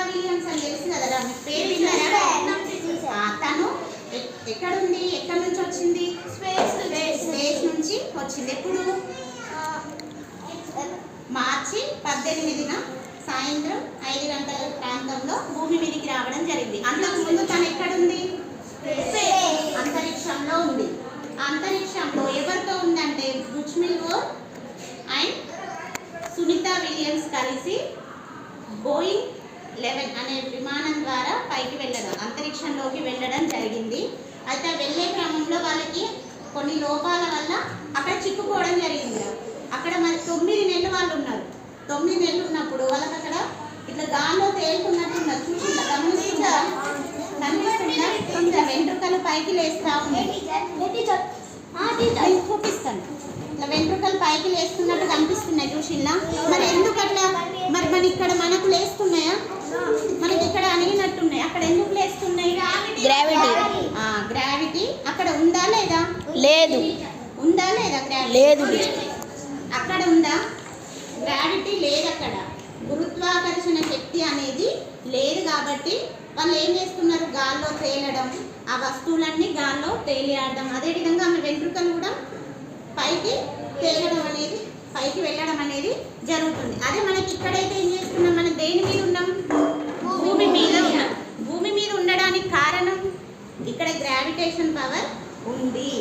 Williams అని తెలుసు కదా, పేరు విన్నారా? తను ఎక్కడుంది, ఎక్కడి నుంచి వచ్చింది? స్పేస్ నుంచి వచ్చింది. ఎప్పుడు? మార్చి 18న సాయంత్రం 5 గంటల ప్రాంతంలో భూమి మీదకి రావడం జరిగింది. అంతకు ముందు తను ఎక్కడుంది? అంతరిక్షంలో ఉంది. అంతరిక్షంలో ఎవరితో ఉందంటే బుచ్ మిల్వోర్ అండ్ సునీత విలియమ్స్ కలిసి బోయింగ్ 11 అనే విమానం ద్వారా పైకి వెళ్ళడం, అంతరిక్షంలోకి వెళ్ళడం జరిగింది. అయితే వెళ్ళే క్రమంలో వాళ్ళకి కొన్ని లోపాల వల్ల అక్కడ చిక్కుకోవడం జరిగింది. అక్కడ మరి 9 నెలలు వాళ్ళు ఉన్నారు. 9 నెలలు ఉన్నప్పుడు వాళ్ళకి అక్కడ ఇట్లా గాల్లో తేలుకున్నట్టు ఉన్నారు. చూసి కనిపిస్తుందా? వెంట్రుకలు పైకి లేస్తా ఉన్నాయి. చూపిస్తాను. ఇట్లా వెంట్రుకలు పైకి లేస్తున్నట్టు కనిపిస్తున్నాయి చూసిల్లా. మరి ఎందుకు అట్లా? మరి మన ఇక్కడ మనకు లేస్తున్నాయా? మనకి ఇక్కడ అణిగినట్టున్నాయి. అక్కడ ఎందుకు లేస్తున్నాయి? గ్రావిటీ అక్కడ ఉందా లేదా? లేదు. ఉందా లేదా? లేదు. అక్కడ ఉందా? గ్రావిటీ లేదు. అక్కడ గురుత్వాకర్షణ శక్తి అనేది లేదు. కాబట్టి వాళ్ళు ఏం చేస్తున్నారు? గాల్లో తేలడం, ఆ వస్తువులన్నీ గాల్లో తేలియాడడం. అదేవిధంగా ఆమె వెంట్రుకలు కూడా పైకి తేలడం అనేది, పైకి వెళ్ళడం అనేది జరుగుతుంది. అదే మనకి ఇక్కడైతే ఏం చేస్తున్నాం? మనం దేని మీద ఉన్నాం? భూమి మీద ఉన్నాం. భూమి మీద ఉండడానికి కారణం ఇక్కడ గ్రావిటేషన్ పవర్ ఉంది.